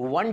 1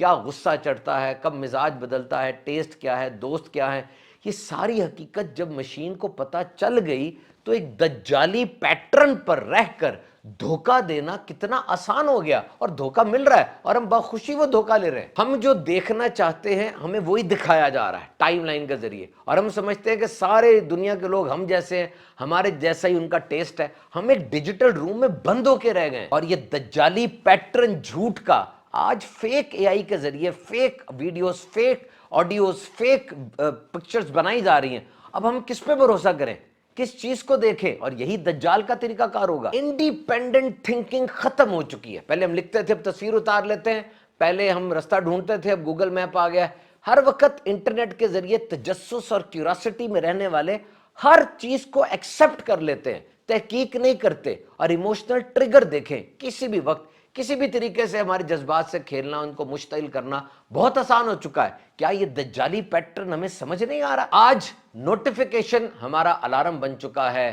کیا غصہ چڑھتا ہے، کب مزاج بدلتا ہے، ٹیسٹ کیا ہے، دوست کیا ہے، یہ ساری حقیقت جب مشین کو پتہ چل گئی تو ایک دجالی پیٹرن پر رہ کر دھوکہ دینا کتنا آسان ہو گیا، اور دھوکہ مل رہا ہے اور ہم بخوشی وہ دھوکہ لے رہے ہیں۔ ہم جو دیکھنا چاہتے ہیں ہمیں وہی دکھایا جا رہا ہے ٹائم لائن کے ذریعے، اور ہم سمجھتے ہیں کہ سارے دنیا کے لوگ ہم جیسے ہیں، ہمارے جیسا ہی ان کا ٹیسٹ ہے۔ ہم ایک ڈیجیٹل روم میں بند ہو کے رہ گئے ہیں، اور یہ دجالی پیٹرن جھوٹ کا آج فیک اے آئی کے ذریعے fake videos, fake audios, fake pictures بنائی جا رہی ہیں۔ اب ہم کس پہ بھروسہ کریں، کس چیز کو دیکھیں؟ اور یہی دجال کا طریقہ کار ہوگا۔ انڈیپینڈنٹ تھنکنگ ختم ہو چکی ہے۔ پہلے ہم لکھتے تھے، اب تصویر اتار لیتے ہیں، پہلے ہم رستہ ڈھونڈتے تھے، اب گوگل میپ آ گیا ہے۔ ہر وقت انٹرنیٹ کے ذریعے تجسس اور کیوریاسٹی میں رہنے والے ہر چیز کو ایکسپٹ کر لیتے ہیں، تحقیق نہیں کرتے، اور ایموشنل ٹریگر دیکھیں کسی بھی وقت کسی بھی طریقے سے ہمارے جذبات سے کھیلنا، ان کو مشتعل کرنا بہت آسان ہو چکا ہے۔ کیا یہ دجالی پیٹرن ہمیں سمجھ نہیں آ رہا؟ آج نوٹیفیکیشن ہمارا الارم بن چکا ہے،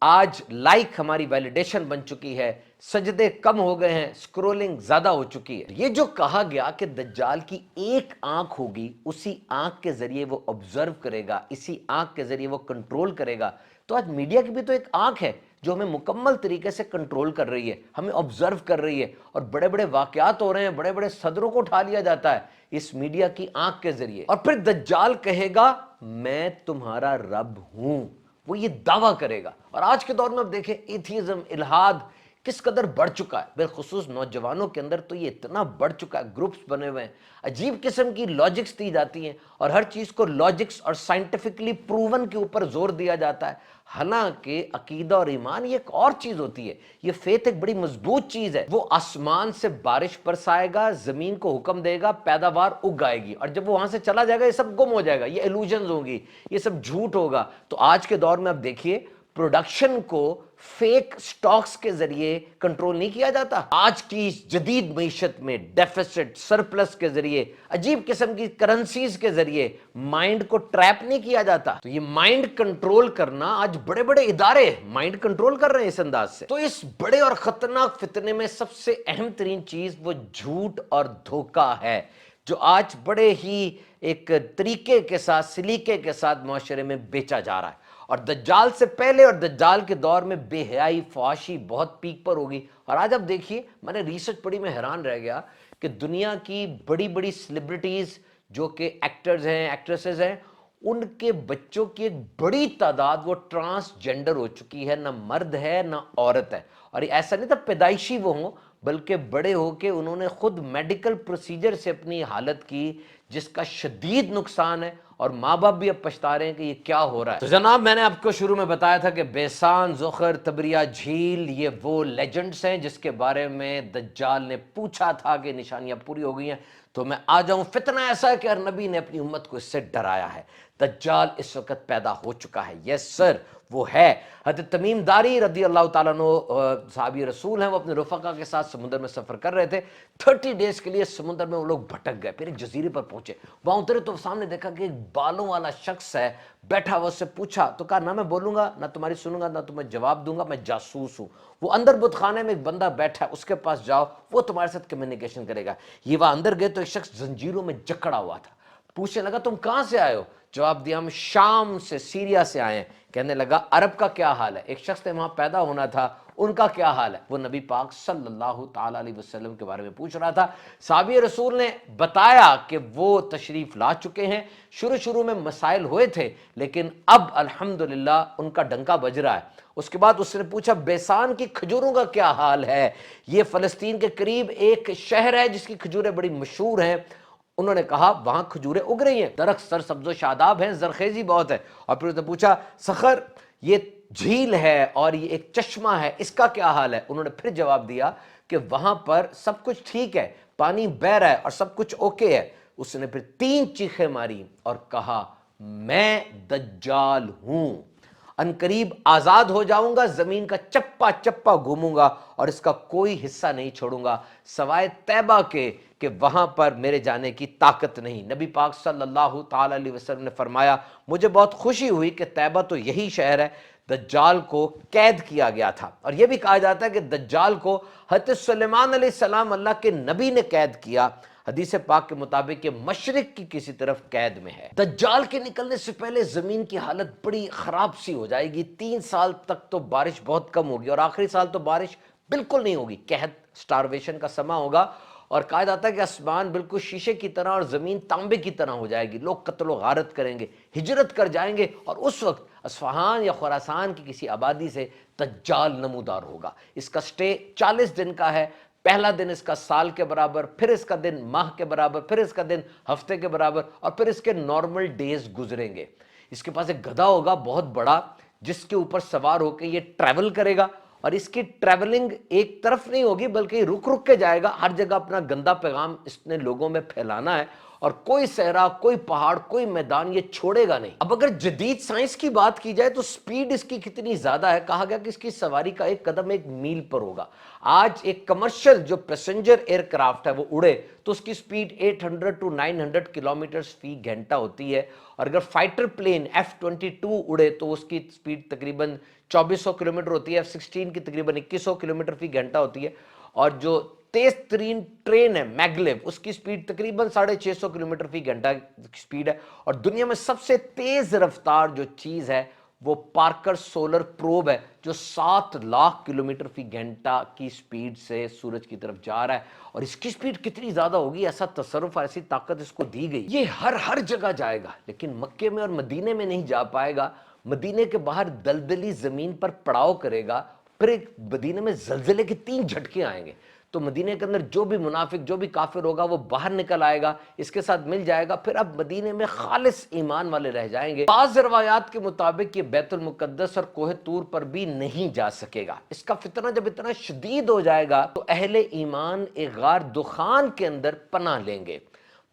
آج لائک ہماری ویلیڈیشن بن چکی ہے، سجدے کم ہو گئے ہیں، سکرولنگ زیادہ ہو چکی ہے۔ یہ جو کہا گیا کہ دجال کی ایک آنکھ ہوگی، اسی آنکھ کے ذریعے وہ آبزرو کرے گا، اسی آنکھ کے ذریعے وہ کنٹرول کرے گا، تو آج میڈیا کی بھی تو ایک آنکھ ہے جو ہمیں مکمل طریقے سے کنٹرول کر رہی ہے، ہمیں آبزرو کر رہی ہے، اور بڑے بڑے واقعات ہو رہے ہیں، بڑے بڑے صدروں کو اٹھا لیا جاتا ہے اس میڈیا کی آنکھ کے ذریعے۔ اور پھر دجال کہے گا میں تمہارا رب ہوں، وہ یہ دعویٰ کرے گا۔ اور آج کے دور میں اب دیکھیں ایتھیزم، الحاد کس قدر بڑھ چکا ہے، بالخصوص نوجوانوں کے اندر تو یہ اتنا بڑھ چکا ہے، گروپس بنے ہوئے ہیں، عجیب قسم کی لاجکس دی جاتی ہیں، اور ہر چیز کو لاجکس اور سائنٹیفکلی پروون کے اوپر زور دیا جاتا ہے۔ حالانکہ عقیدہ اور ایمان یہ ایک اور چیز ہوتی ہے، یہ فیتھ ایک بڑی مضبوط چیز ہے۔ وہ آسمان سے بارش برسائے گا، زمین کو حکم دے گا، پیداوار اگ آئے گی، اور جب وہ وہاں سے چلا جائے گا یہ سب گم ہو جائے گا، یہ ایلوژنز ہوں گی، یہ سب جھوٹ ہوگا۔ تو آج کے دور میں اب دیکھیے پروڈکشن کو فیک سٹاکس کے ذریعے کنٹرول نہیں کیا جاتا۔ آج کی جدید معیشت میں ڈیفیسٹ، سرپلس کے ذریعے، عجیب قسم کی کرنسیز کے ذریعے مائنڈ کو ٹریپ نہیں کیا جاتا۔ تو یہ مائنڈ کنٹرول کرنا آج بڑے بڑے ادارے مائنڈ کنٹرول کر رہے ہیں اس انداز سے۔ تو اس بڑے اور خطرناک فتنے میں سب سے اہم ترین چیز وہ جھوٹ اور دھوکہ ہے، جو آج بڑے ہی ایک طریقے کے ساتھ، سلیقے کے ساتھ معاشرے میں بیچا جا رہا ہے۔ اور دجال سے پہلے اور دجال کے دور میں بے حیائی، فحاشی بہت پیک پر ہوگی۔ اور آج اب دیکھیے، میں نے ریسرچ پڑھی، میں حیران رہ گیا کہ دنیا کی بڑی بڑی سیلیبریٹیز جو کہ ایکٹرز ہیں، ایکٹریسز ہیں، ان کے بچوں کی ایک بڑی تعداد وہ ٹرانسجینڈر ہو چکی ہے، نہ مرد ہے نہ عورت ہے۔ اور ایسا نہیں تھا پیدائشی وہ ہوں، بلکہ بڑے ہو کے انہوں نے خود میڈیکل پروسیجر سے اپنی حالت کی، جس کا شدید نقصان ہے، اور ماں باپ بھی اب پچھتا رہے ہیں کہ یہ کیا ہو رہا ہے۔ تو جناب، میں نے آپ کو شروع میں بتایا تھا کہ بیسان، زخر، تبریہ جھیل یہ وہ لیجنڈز ہیں جس کے بارے میں دجال نے پوچھا تھا کہ نشانیاں پوری ہو گئی ہیں۔ تو میں آ جاؤں، فتنہ ایسا ہے کہ ہر نبی نے اپنی امت کو اس سے ڈرایا ہے۔ دجال اس وقت پیدا ہو چکا ہے، یس سر، وہ ہے۔ حضرت تمیم داری رضی اللہ تعالیٰ عنہ صحابی رسول ہیں، وہ اپنے رفقا کے ساتھ سمندر میں سفر کر رہے تھے۔ 30 ڈیز کے لیے سمندر میں وہ لوگ بھٹک گئے، پھر ایک جزیرے پر پہنچے، وہاں اترے تو سامنے دیکھا کہ ایک بالوں والا شخص ہے بیٹھا ہوا، اس سے پوچھا تو کہا نہ میں بولوں گا، نہ تمہاری سنوں گا، نہ تمہیں جواب دوں گا، میں جاسوس ہوں۔ وہ اندر بت خانے میں ایک بندہ بیٹھا ہے، اس کے پاس جاؤ، وہ تمہارے ساتھ کمیونیکیشن کرے گا۔ یہ وہاں اندر گئے تو ایک شخص زنجیروں میں جکڑا ہوا تھا، پوچھنے لگا تم کہاں سے آئے ہو؟ جواب دیا ہم شام سے، سیریا سے آئے ہیں۔ کہنے لگا عرب کا کیا حال ہے؟ ایک شخص نے وہاں پیدا ہونا تھا، ان کا کیا حال ہے؟ وہ نبی پاک صلی اللہ تعالیٰ علیہ وسلم کے بارے میں پوچھ رہا تھا۔ صحابی رسول نے بتایا کہ وہ تشریف لا چکے ہیں، شروع میں مسائل ہوئے تھے، لیکن اب الحمدللہ ان کا ڈنکا بج رہا ہے۔ اس کے بعد اس نے پوچھا بیسان کی کھجوروں کا کیا حال ہے؟ یہ فلسطین کے قریب ایک شہر ہے جس کی کھجوریں بڑی مشہور ہیں۔ انہوں نے کہا وہاں کھجوریں اگ رہی ہیں، درخت سر سبز و شاداب ہیں، زرخیزی بہت ہے۔ اور پھر اس نے پوچھا صخر، یہ جھیل ہے اور یہ ایک چشمہ ہے، اس کا کیا حال ہے؟ انہوں نے پھر جواب دیا کہ وہاں پر سب کچھ ٹھیک ہے، پانی بہہ رہا ہے اور سب کچھ اوکے ہے۔ اس نے پھر 3 چیخیں ماری اور کہا میں دجال ہوں، عنقریب آزاد ہو جاؤں گا، زمین کا چپا چپا گھوموں گا اور اس کا کوئی حصہ نہیں چھوڑوں گا سوائے طیبہ کے، کہ وہاں پر میرے جانے کی طاقت نہیں۔ نبی پاک صلی اللہ تعالیٰ علیہ وسلم نے فرمایا مجھے بہت خوشی ہوئی کہ طیبہ تو یہی شہر ہے۔ دجال کو قید کیا گیا تھا، اور یہ بھی کہا جاتا ہے کہ دجال کو حضرت سلیمان علیہ السلام اللہ کے نبی نے قید کیا۔ حدیث پاک کے مطابق یہ مشرق کی کسی طرف قید میں ہے۔ دجال کے نکلنے سے پہلے زمین کی حالت بڑی خراب سی ہو جائے گی، 3 سال تک تو بارش بہت کم ہوگی اور آخری سال تو بارش بالکل نہیں ہوگی، قحط سٹارویشن کا سماں ہوگا، اور کہا جاتا ہے کہ آسمان بالکل شیشے کی طرح اور زمین تانبے کی طرح ہو جائے گی، لوگ قتل و غارت کریں گے، ہجرت کر جائیں گے، اور اس وقت اصفہان یا خراسان کی کسی آبادی سے دجال نمودار ہوگا۔ اس کا سٹے 40 دن کا ہے، پہلا دن اس کا سال کے برابر، پھر اس کا دن ماہ کے برابر، پھر اس کا دن ہفتے کے برابر، اور پھر اس کے نارمل ڈیز گزریں گے۔ اس کے پاس ایک گدھا ہوگا بہت بڑا، جس کے اوپر سوار ہو کے یہ ٹریول کرے گا، اور اس کی ٹریولنگ ایک طرف نہیں ہوگی بلکہ یہ رک رک کے جائے گا، ہر جگہ اپنا گندا پیغام اس نے لوگوں میں پھیلانا ہے، اور کوئی صحرا، کوئی پہاڑ، کوئی میدان یہ چھوڑے گا نہیں۔ اب اگر جدید سائنس کی بات کی جائے تو سپیڈ اس کی کتنی زیادہ ہے، کہا گیا کہ اس کی سواری کا ایک قدم 1 میل پر ہوگا۔ آج ایک کمرشل جو پیسنجر ایئر کرافٹ ہے وہ اڑے تو اس کی سپیڈ 800 to 900 کلومیٹرز فی گھنٹہ ہوتی ہے، اور اگر فائٹر پلین F-22 اڑے تو اس کی سپیڈ تقریباً 2400 کلومیٹر ہوتی ہے، F-16 کی تقریباً 2100 کلومیٹر فی گھنٹہ ہوتی ہے، اور جو تیز ترین ٹرین ہے میگلیو، اس کی سپیڈ تقریباً 650 کلومیٹر فی گھنٹہ کی سپیڈ ہے، اور دنیا میں سب سے تیز رفتار جو چیز ہے وہ پارکر سولر پروب ہے، جو 7 لاکھ کلومیٹر فی گھنٹہ کی سپیڈ سے سورج کی طرف جا رہا ہے، اور اس کی سپیڈ کتنی زیادہ ہوگی، ایسا تصرف، ایسی طاقت اس کو دی گئی، یہ ہر جگہ جائے گا، لیکن مکے میں اور مدینے میں نہیں جا پائے گا۔ مدینے کے باہر دلدلی زمین پر پڑاؤ کرے گا، پھر ایک مدینے میں زلزلے کے 3 جھٹکے آئیں گے، تو مدینے کے اندر جو بھی منافق، جو بھی کافر ہوگا وہ باہر نکل آئے گا، اس کے ساتھ مل جائے گا، پھر اب مدینے میں خالص ایمان والے رہ جائیں گے۔ بعض روایات کے مطابق یہ بیت المقدس اور کوہ طور پر بھی نہیں جا سکے گا۔ اس کا فتنہ جب اتنا شدید ہو جائے گا تو اہل ایمان ایک غار دخان کے اندر پناہ لیں گے،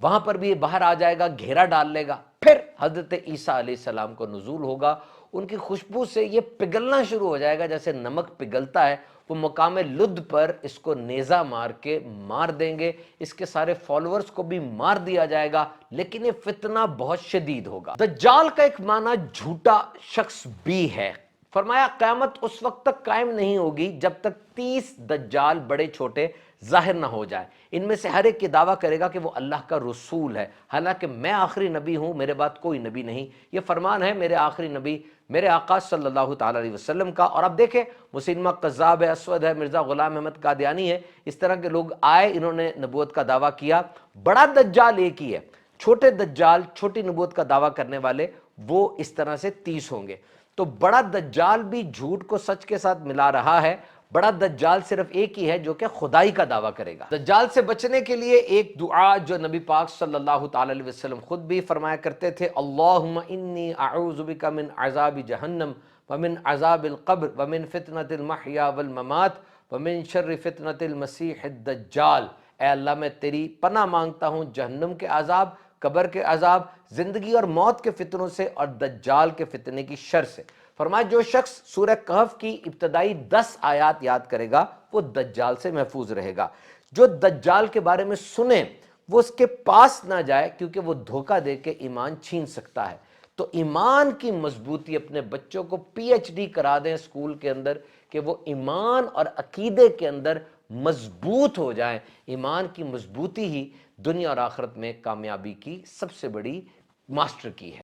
وہاں پر بھی یہ باہر آ جائے گا، گھیرا ڈال لے گا، پھر حضرت عیسیٰ علیہ السلام کو نزول ہوگا، ان کی خوشبو سے یہ پگھلنا شروع ہو جائے گا جیسے نمک پگھلتا ہے، وہ مقام لد پر اس کو نیزہ مار کے مار دیں گے، اس کے سارے فالورز کو بھی مار دیا جائے گا، لیکن یہ فتنہ بہت شدید ہوگا۔ دجال کا ایک معنی جھوٹا شخص بھی ہے، فرمایا قیامت اس وقت تک قائم نہیں ہوگی جب تک 30 دجال بڑے چھوٹے ظاہر نہ ہو جائیں، ان میں سے ہر ایک یہ دعویٰ کرے گا کہ وہ اللہ کا رسول ہے، حالانکہ میں آخری نبی ہوں، میرے بعد کوئی نبی نہیں، یہ فرمان ہے میرے آخری نبی میرے آقا صلی اللہ تعالیٰ علیہ وسلم کا۔ اور اب دیکھیں، مسلمہ قذاب ہے، اسود ہے، مرزا غلام احمد قادیانی ہے، اس طرح کے لوگ آئے، انہوں نے نبوت کا دعویٰ کیا۔ بڑا دجال ایک ہی ہے، چھوٹے دجال، چھوٹی نبوت کا دعویٰ کرنے والے وہ اس طرح سے 30 ہوں گے، تو بڑا دجال بھی جھوٹ کو سچ کے ساتھ ملا رہا ہے۔ بڑا دجال صرف ایک ہی ہے جو کہ خدائی کا دعویٰ کرے گا۔ دجال سے بچنے کے لیے ایک دعا جو نبی پاک صلی اللہ تعالی علیہ وسلم خود بھی فرمایا کرتے تھے، اللہم انی اعوذ بک من عذاب جہنم ومن عذاب القبر ومن فتنة المحیا والممات ومن شر فتنة المسیح الدجال۔ اے اللہ میں تیری پناہ مانگتا ہوں جہنم کے عذاب، قبر کے عذاب، زندگی اور موت کے فتنوں سے، اور دجال کے فتنے کی شر سے۔ فرمایا جو شخص سورہ کہف کی ابتدائی 10 آیات یاد کرے گا وہ دجال سے محفوظ رہے گا۔ جو دجال کے بارے میں سنے وہ اس کے پاس نہ جائے، کیونکہ وہ دھوکہ دے کے ایمان چھین سکتا ہے۔ تو ایمان کی مضبوطی، اپنے بچوں کو PhD کرا دیں اسکول کے اندر کہ وہ ایمان اور عقیدے کے اندر مضبوط ہو جائیں۔ ایمان کی مضبوطی ہی دنیا اور آخرت میں کامیابی کی سب سے بڑی ماسٹر کی ہے۔